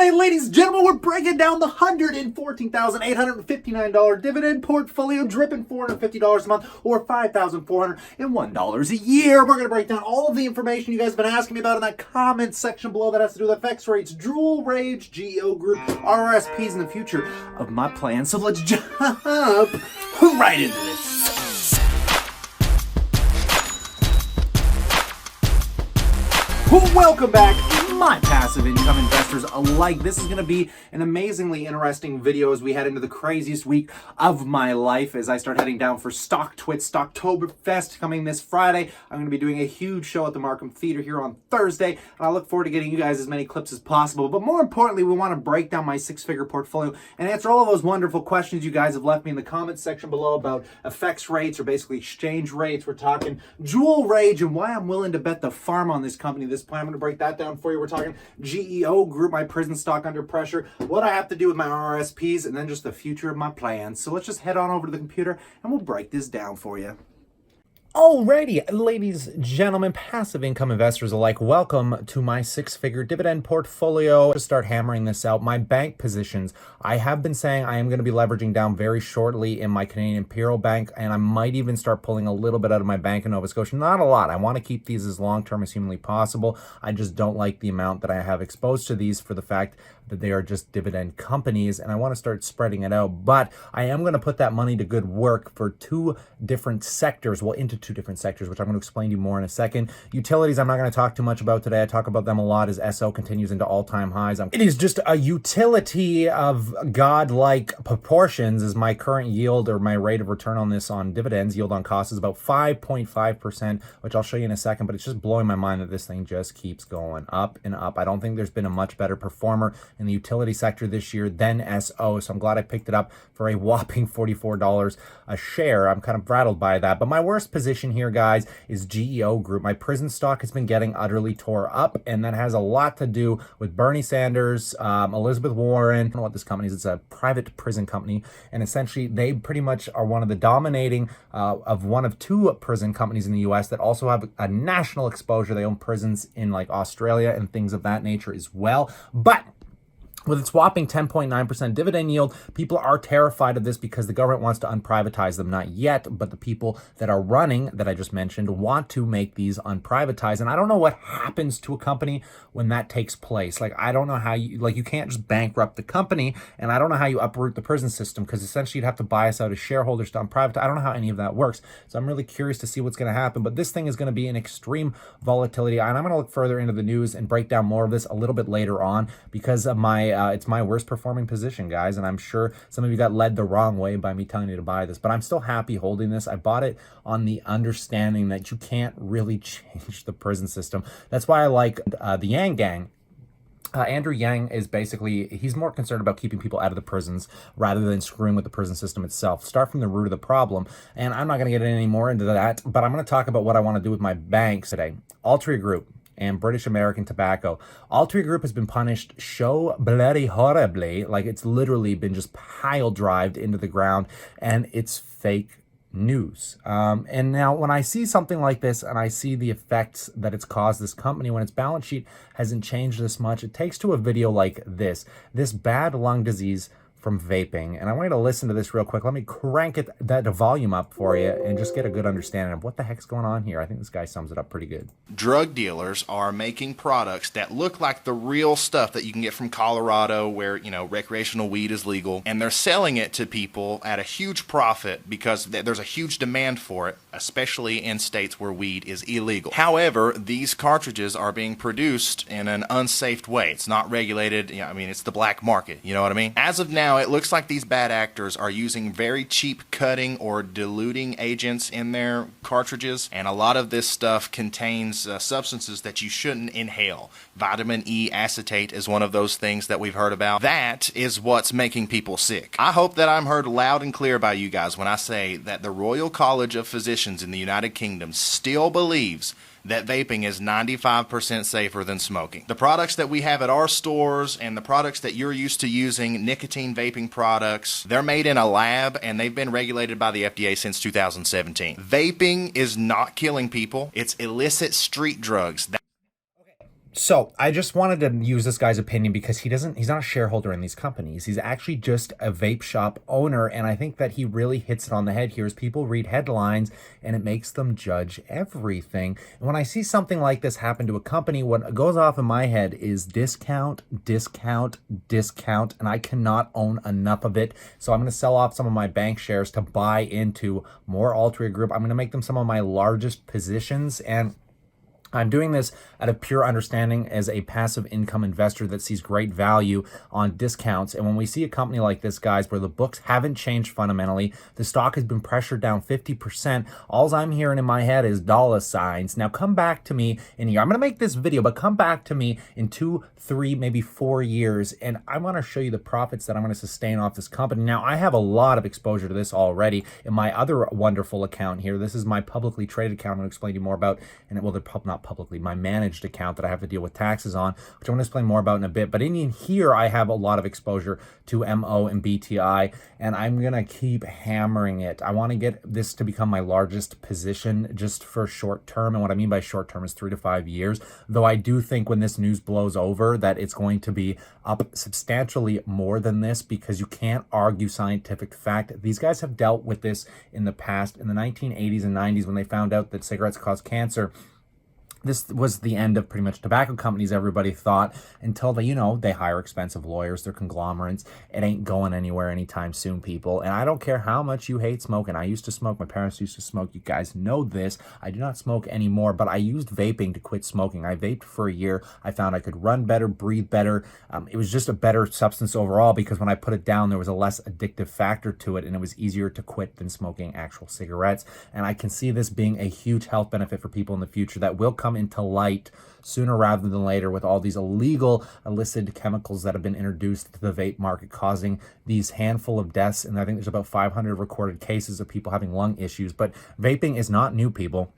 Today, ladies and gentlemen, we're breaking down the $114,859 dividend portfolio, dripping $450 a month or $5,401 a year. We're going to break down all of the information you guys have been asking me about in that comment section below that has to do with FX rates, Jewel Rage, GEO Group, RRSPs, and the future of my plan. So let's jump right into this. Welcome back, my passive income investors alike. This is going to be an amazingly interesting video as we head into the craziest week of my life as I start heading down for StockTwits Stocktoberfest coming this Friday. I'm going to be doing a huge show at the Markham Theater here on Thursday, and I look forward to getting you guys as many clips as possible. But more importantly, we want to break down my six-figure portfolio and answer all of those wonderful questions you guys have left me in the comments section below about FX rates or basically exchange rates. We're talking Jewel Rage and why I'm willing to bet the farm on this company this plan. I'm going to break that down for you. We're talking GEO Group, my prison stock under pressure, what I have to do with my RRSPs, and then just the future of my plans. So let's just head on over to the computer and we'll break this down for you. Alrighty, ladies, gentlemen, passive income investors alike, welcome to my six-figure dividend portfolio. To start hammering this out, my bank positions, I have been saying I am going to be leveraging down very shortly in my Canadian Imperial Bank, and I might even start pulling a little bit out of my bank in Nova Scotia. Not a lot. I want to keep these as long-term as humanly possible. I just don't like the amount that I have exposed to these for the fact that they are just dividend companies, and I want to start spreading it out. But I am going to put that money to good work for two different sectors, into two different sectors, which I'm going to explain to you more in a second. Utilities, I'm not going to talk too much about today. I talk about them a lot as SO continues into all-time highs. It is just a utility of godlike proportions as my current yield or my rate of return on this on dividends, yield on cost, is about 5.5%, which I'll show you in a second, but it's just blowing my mind that this thing just keeps going up and up. I don't think there's been a much better performer in the utility sector this year than SO, so I'm glad I picked it up for a whopping $44 a share. I'm kind of rattled by that, but my worst position here, guys, is GEO Group. My prison stock has been getting utterly tore up, and that has a lot to do with Bernie Sanders, Elizabeth Warren. I don't know what this company is. It's a private prison company, and essentially they pretty much are one of the dominating of one of two prison companies in the US that also have a national exposure. They own prisons in like Australia and things of that nature as well. But with its whopping 10.9% dividend yield, people are terrified of this because the government wants to unprivatize them. Not yet, but the people that are running, that I just mentioned, want to make these unprivatized. And I don't know what happens to a company when that takes place. Like, I don't know how you can't just bankrupt the company, and I don't know how you uproot the prison system, because essentially you'd have to buy us out as shareholders to unprivatize. I don't know how any of that works. So I'm really curious to see what's going to happen. But this thing is going to be in extreme volatility. And I'm going to look further into the news and break down more of this a little bit later on because of my it's my worst performing position, guys, and I'm sure some of you got led the wrong way by me telling you to buy this, but I'm still happy holding this. I bought it on the understanding that you can't really change the prison system. That's why I like the Yang Gang. Andrew Yang is basically, he's more concerned about keeping people out of the prisons rather than screwing with the prison system itself. Start from the root of the problem. And I'm not going to get any more into that, but I'm going to talk about what I want to do with my banks today. Altria Group and British American Tobacco. Altria Group has been punished so bloody horribly, like it's literally been just pile-drived into the ground, and it's fake news. And now when I see something like this and I see the effects that it's caused this company when its balance sheet hasn't changed this much, it takes to a video like this bad lung disease from vaping. And I want you to listen to this real quick. Let me crank that volume up for you and just get a good understanding of what the heck's going on here. I think this guy sums it up pretty good. Drug dealers are making products that look like the real stuff that you can get from Colorado where, recreational weed is legal, and they're selling it to people at a huge profit because there's a huge demand for it, especially in states where weed is illegal. However, these cartridges are being produced in an unsafe way. It's not regulated. It's the black market. You know what I mean? As of now, it looks like these bad actors are using very cheap cutting or diluting agents in their cartridges, and a lot of this stuff contains substances that you shouldn't inhale. Vitamin E acetate is one of those things that we've heard about. That is what's making people sick. I hope that I'm heard loud and clear by you guys when I say that the Royal College of Physicians in the United Kingdom still believes that vaping is 95% safer than smoking. The products that we have at our stores and the products that you're used to using, nicotine vaping products, they're made in a lab and they've been regulated by the FDA since 2017. Vaping is not killing people. It's illicit street drugs. So I just wanted to use this guy's opinion because he's not a shareholder in these companies. He's actually just a vape shop owner. And I think that he really hits it on the head here as people read headlines and it makes them judge everything. And when I see something like this happen to a company, what goes off in my head is discount, discount, discount. And I cannot own enough of it. So I'm going to sell off some of my bank shares to buy into more Altria Group. I'm going to make them some of my largest positions. And I'm doing this out of pure understanding as a passive income investor that sees great value on discounts. And when we see a company like this, guys, where the books haven't changed fundamentally, the stock has been pressured down 50%, all I'm hearing in my head is dollar signs. Now come back to me in a year. I'm going to make this video, but come back to me in 2, 3, maybe 4 years, and I want to show you the profits that I'm going to sustain off this company. Now, I have a lot of exposure to this already in my other wonderful account here. This is my publicly traded account I'm going to explain to you more about, and well, they're not publicly, my managed account that I have to deal with taxes on, which I'm going to explain more about in a bit. But in here, I have a lot of exposure to MO and BTI, and I'm going to keep hammering it. I want to get this to become my largest position just for short term. And what I mean by short term is 3 to 5 years, though I do think when this news blows over that it's going to be up substantially more than this, because you can't argue scientific fact. These guys have dealt with this in the past. In the 1980s and 90s, when they found out that cigarettes cause cancer, this was the end of pretty much tobacco companies, everybody thought, until they, they hire expensive lawyers, they're conglomerates. It ain't going anywhere anytime soon, people. And I don't care how much you hate smoking. I used to smoke. My parents used to smoke. You guys know this. I do not smoke anymore, but I used vaping to quit smoking. I vaped for a year. I found I could run better, breathe better. It was just a better substance overall, because when I put it down, there was a less addictive factor to it, and it was easier to quit than smoking actual cigarettes. And I can see this being a huge health benefit for people in the future that will come into light sooner rather than later with all these illegal illicit chemicals that have been introduced to the vape market, causing these handful of deaths. And I think there's about 500 recorded cases of people having lung issues. But vaping is not new, people.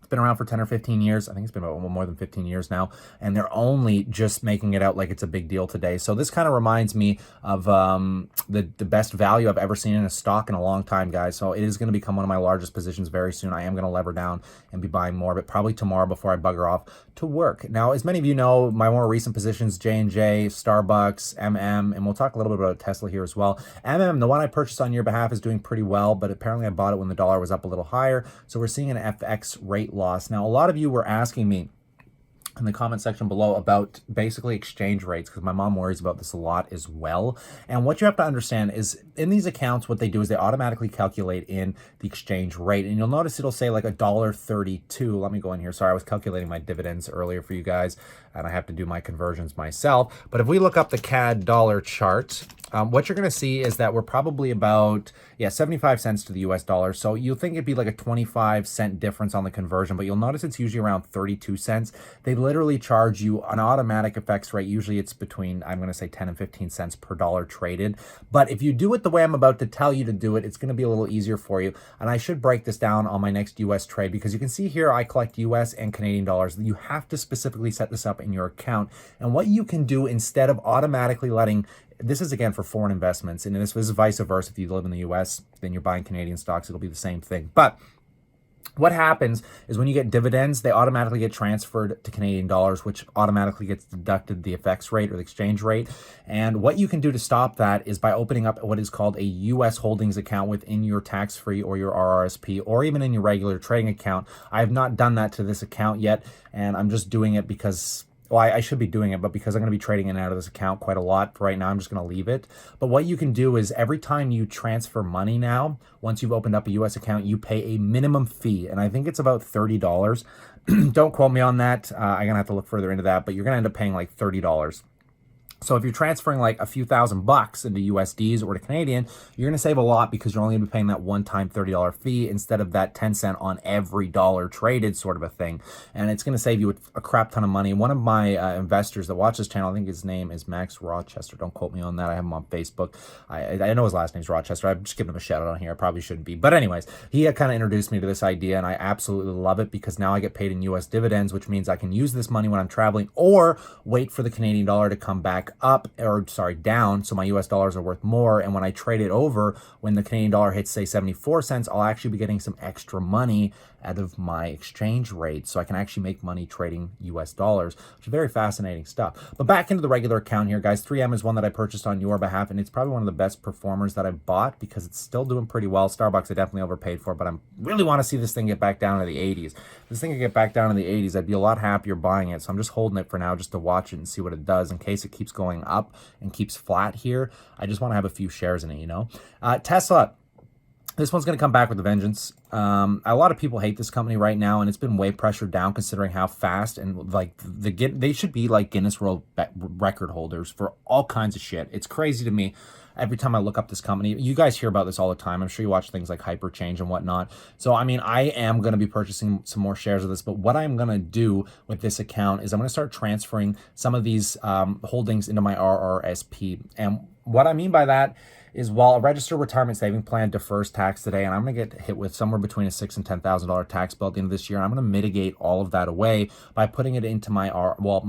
Been around for 10 or 15 years. I think it's been about more than 15 years now, and they're only just making it out like it's a big deal today. So this kind of reminds me of the best value I've ever seen in a stock in a long time, guys. So it is going to become one of my largest positions very soon. I am going to lever down and be buying more, but probably tomorrow before I bugger off to work. Now, as many of you know, my more recent positions, J&J, Starbucks, MM, and we'll talk a little bit about Tesla here as well. MM, the one I purchased on your behalf, is doing pretty well, but apparently I bought it when the dollar was up a little higher. So we're seeing an FX rate loss. Now, a lot of you were asking me in the comment section below about basically exchange rates, because my mom worries about this a lot as well. And what you have to understand is in these accounts, what they do is they automatically calculate in the exchange rate. And you'll notice it'll say like $1.32. Let me go in here. Sorry, I was calculating my dividends earlier for you guys, and I have to do my conversions myself. But if we look up the CAD dollar chart, what you're going to see is that we're probably about 75 cents to the US dollar. So you'll think it'd be like a 25-cent difference on the conversion, but you'll notice it's usually around 32 cents. They literally charge you an automatic FX rate. Usually it's between, I'm going to say 10 and 15 cents per dollar traded. But if you do it the way I'm about to tell you to do it, it's going to be a little easier for you. And I should break this down on my next US trade, because you can see here I collect US and Canadian dollars. You have to specifically set this up in your account. And what you can do instead of automatically letting, this is again for foreign investments, and this is vice versa. If you live in the US, then you're buying Canadian stocks, it'll be the same thing. But what happens is when you get dividends, they automatically get transferred to Canadian dollars, which automatically gets deducted the FX rate or the exchange rate. And what you can do to stop that is by opening up what is called a US holdings account within your tax-free or your RRSP, or even in your regular trading account. I have not done that to this account yet, and I'm just doing it because, well, I should be doing it, but because I'm going to be trading in and out of this account quite a lot right now, I'm just going to leave it. But what you can do is every time you transfer money now, once you've opened up a US account, you pay a minimum fee. And I think it's about $30. Don't quote me on that. I'm going to have to look further into that, but you're going to end up paying like $30. So if you're transferring like a few $1,000 into USDs or to Canadian, you're going to save a lot, because you're only going to be paying that one-time $30 fee instead of that 10 cent on every dollar traded sort of a thing. And it's going to save you a crap ton of money. One of my investors that watch this channel, I think his name is Max Rochester. Don't quote me on that. I have him on Facebook. I know his last name's Rochester. I'm just giving him a shout out on here. I probably shouldn't be. But anyways, he kind of introduced me to this idea, and I absolutely love it, because now I get paid in US dividends, which means I can use this money when I'm traveling or wait for the Canadian dollar to come back back up, or sorry, down, so my US dollars are worth more. And when I trade it over, when the Canadian dollar hits, say, 74 cents, I'll actually be getting some extra money out of my exchange rate. So I can actually make money trading US dollars, which is very fascinating stuff. But back into the regular account here, guys. 3M is one that I purchased on your behalf, and it's probably one of the best performers that I've bought because it's still doing pretty well. Starbucks I definitely overpaid for, but I really want to see this thing get back down to the 80s. If this thing could get back down to the 80s, I'd be a lot happier buying it. So I'm just holding it for now just to watch it and see what it does in case it keeps going up and keeps flat here. I just want to have a few shares in it, you know. Tesla. This one's going to come back with a vengeance. A lot of people hate this company right now, and it's been way pressured down considering how fast and like they should be like Guinness World Record holders for all kinds of shit. It's crazy to me. Every time I look up this company, you guys hear about this all the time. I'm sure you watch things like Hyperchange and whatnot. So, I mean, I am going to be purchasing some more shares of this, but what I'm going to do with this account is I'm going to start transferring some of these holdings into my RRSP. And what I mean by that is, while a registered retirement saving plan defers tax today, and I'm going to get hit with somewhere between a $6,000 and $10,000 tax bill at the end of this year, and I'm going to mitigate all of that away by putting it into my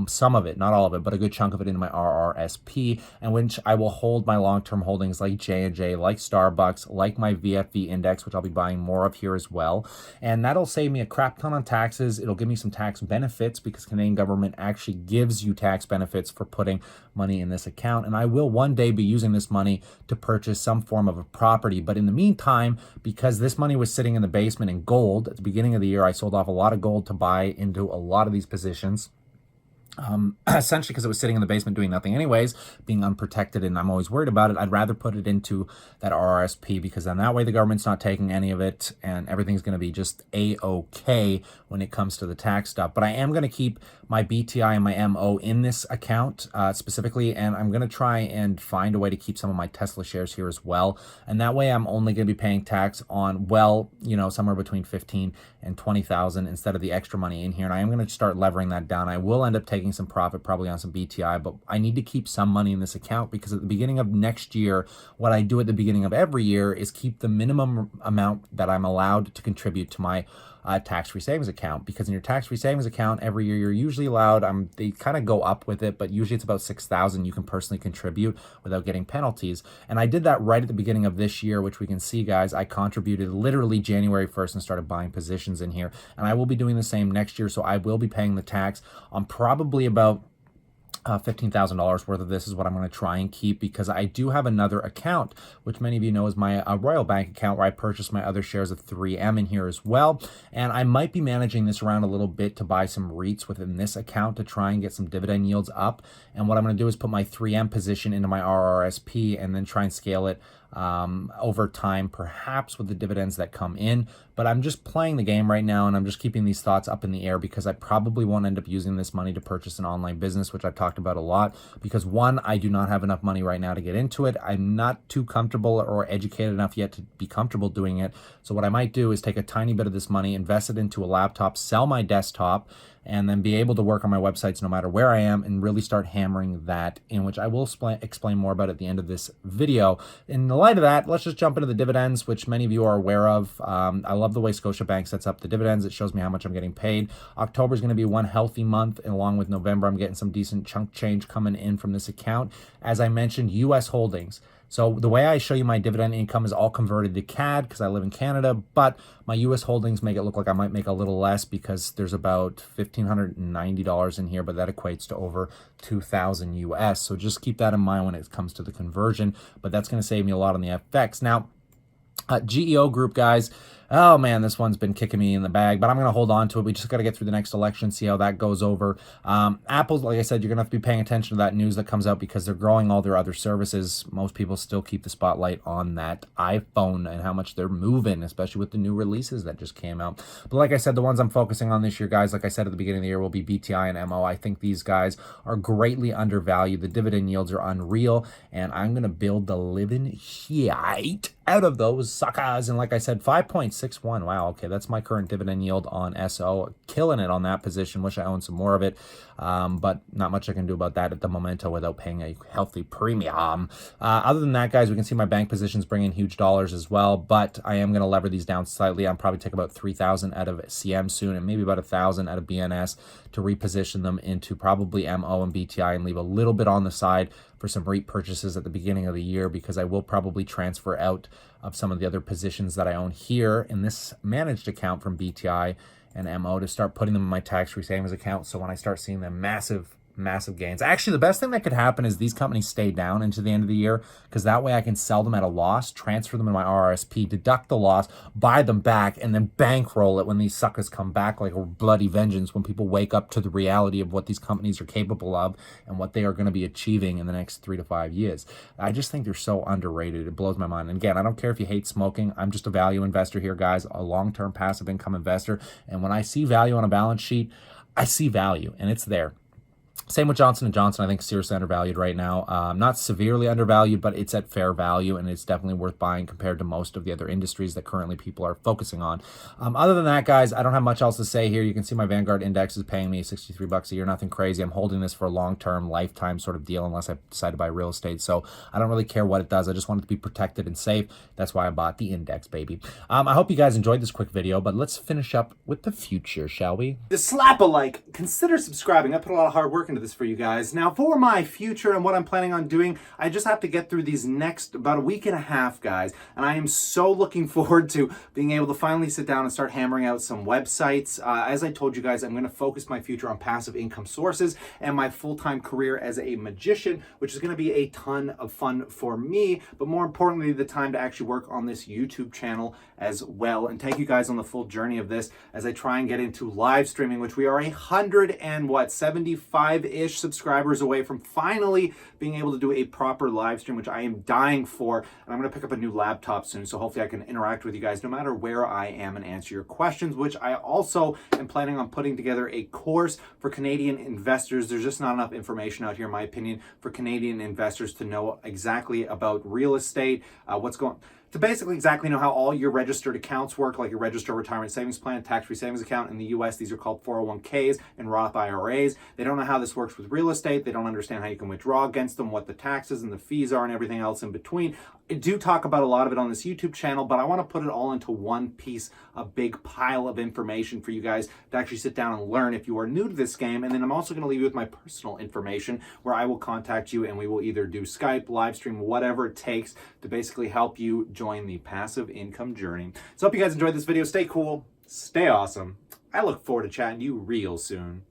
some of it, not all of it, but a good chunk of it into my RRSP, and which I will hold my long-term holdings like J&J, like Starbucks, like my VFV index, which I'll be buying more of here as well. And that'll save me a crap ton on taxes. It'll give me some tax benefits because Canadian government actually gives you tax benefits for putting money in this account. And I will one day be using this money to purchase some form of a property. But in the meantime, because this money was sitting in the basement in gold at the beginning of the year, I sold off a lot of gold to buy into a lot of these positions. Essentially because it was sitting in the basement doing nothing anyways, being unprotected, and I'm always worried about it. I'd rather put it into that RRSP because then that way the government's not taking any of it and everything's going to be just A-okay when it comes to the tax stuff. But I am going to keep my BTI and my MO in this account specifically, and I'm going to try and find a way to keep some of my Tesla shares here as well. And that way I'm only going to be paying tax on, well, you know, somewhere between 15 and 20,000 instead of the extra money in here. And I am going to start levering that down. I will end up taking some profit probably on some BTI, but I need to keep some money in this account because at the beginning of next year, what I do at the beginning of every year is keep the minimum amount that I'm allowed to contribute to my tax-free savings account. Because in your tax-free savings account every year, you're usually allowed, they kind of go up with it, but usually it's about 6,000 you can personally contribute without getting penalties. And I did that right at the beginning of this year, which we can see, guys, I contributed literally January 1st and started buying positions in here. And I will be doing the same next year. So I will be paying the tax on probably about $15,000 worth of this is what I'm going to try and keep, because I do have another account, which many of you know is my Royal Bank account, where I purchased my other shares of 3M in here as well. And I might be managing this around a little bit to buy some REITs within this account to try and get some dividend yields up. And what I'm going to do is put my 3M position into my RRSP and then try and scale it over time, perhaps with the dividends that come in. But I'm just playing the game right now, and I'm just keeping these thoughts up in the air because I probably won't end up using this money to purchase an online business, which I've talked about a lot, because one, I do not have enough money right now to get into it. I'm not too comfortable or educated enough yet to be comfortable doing it. So what I might do is take a tiny bit of this money, invest it into a laptop, sell my desktop, and then be able to work on my websites no matter where I am and really start hammering that in, which I will explain more about at the end of this video. In the light of that, let's just jump into the dividends, which many of you are aware of. I love the way Scotiabank sets up the dividends. It shows me how much I'm getting paid. October is going to be one healthy month, and along with November, I'm getting some decent chunk change coming in from this account. As I mentioned, U.S. holdings. So the way I show you my dividend income is all converted to CAD because I live in Canada, but my U.S. holdings make it look like I might make a little less because there's about $1,590 in here, but that equates to over 2,000 US. So just keep that in mind when it comes to the conversion, but that's going to save me a lot on the FX. Now, GEO Group, guys. Oh man, this one's been kicking me in the bag, but I'm going to hold on to it. We just got to get through the next election, see how that goes over. Apple, like I said, you're going to have to be paying attention to that news that comes out because they're growing all their other services. Most people still keep the spotlight on that iPhone and how much they're moving, especially with the new releases that just came out. But like I said, the ones I'm focusing on this year, guys, like I said at the beginning of the year, will be BTI and MO. I think these guys are greatly undervalued. The dividend yields are unreal, and I'm going to build the living shit out of those suckers. And like I said, 5.6 6.1. Wow, okay, that's my current dividend yield on SO. Killing it on that position. Wish I owned some more of it, but not much I can do about that at the momento without paying a healthy premium. Other than that, guys, we can see my bank positions bring in huge dollars as well, but I am going to lever these down slightly. I'm probably take about 3,000 out of CM soon and maybe about 1,000 out of BNS to reposition them into probably MO and BTI and leave a little bit on the side for some REIT purchases at the beginning of the year, because I will probably transfer out of some of the other positions that I own here in this managed account from BTI and MO to start putting them in my tax-free savings account. So when I start seeing them massive gains. Actually, the best thing that could happen is these companies stay down into the end of the year, because that way I can sell them at a loss, transfer them in my RRSP, deduct the loss, buy them back, and then bankroll it when these suckers come back like a bloody vengeance, when people wake up to the reality of what these companies are capable of and what they are going to be achieving in the next 3 to 5 years. I just think they're so underrated. It blows my mind. And again, I don't care if you hate smoking. I'm just a value investor here, guys, a long-term passive income investor. And when I see value on a balance sheet, I see value, and it's there. Same with Johnson & Johnson. I think seriously undervalued right now. Not severely undervalued, but it's at fair value, and it's definitely worth buying compared to most of the other industries that currently people are focusing on. Other than that, guys, I don't have much else to say here. You can see my Vanguard index is paying me $63 a year. Nothing crazy. I'm holding this for a long-term, lifetime sort of deal unless I decide to buy real estate. So I don't really care what it does. I just want it to be protected and safe. That's why I bought the index, baby. I hope you guys enjoyed this quick video, but let's finish up with the future, shall we? Just slap a like, consider subscribing. I put a lot of hard work into this for you guys. Now, for my future and what I'm planning on doing, I just have to get through these next about a week and a half, guys, and I am so looking forward to being able to finally sit down and start hammering out some websites. As I told you guys, I'm going to focus my future on passive income sources and my full-time career as a magician, which is going to be a ton of fun for me, but more importantly, the time to actually work on this YouTube channel as well and take you guys on the full journey of this as I try and get into live streaming, which we are 175-ish subscribers away from finally being able to do a proper live stream, which I am dying for. And I'm going to pick up a new laptop soon, so hopefully I can interact with you guys no matter where I am and answer your questions, which I also am planning on putting together a course for Canadian investors. There's just not enough information out here, in my opinion, for Canadian investors to know exactly about real estate, to basically exactly know how all your registered accounts work, like your registered retirement savings plan, tax-free savings account. In the US, these are called 401ks and Roth IRAs. They don't know how this works with real estate. They don't understand how you can withdraw against them, what the taxes and the fees are, and everything else in between. I do talk about a lot of it on this YouTube channel, but I want to put it all into one piece, a big pile of information for you guys to actually sit down and learn if you are new to this game. And then I'm also going to leave you with my personal information, where I will contact you and we will either do Skype, live stream, whatever it takes to basically help you join the passive income journey. So I hope you guys enjoyed this video. Stay cool, stay awesome. I look forward to chatting to you real soon.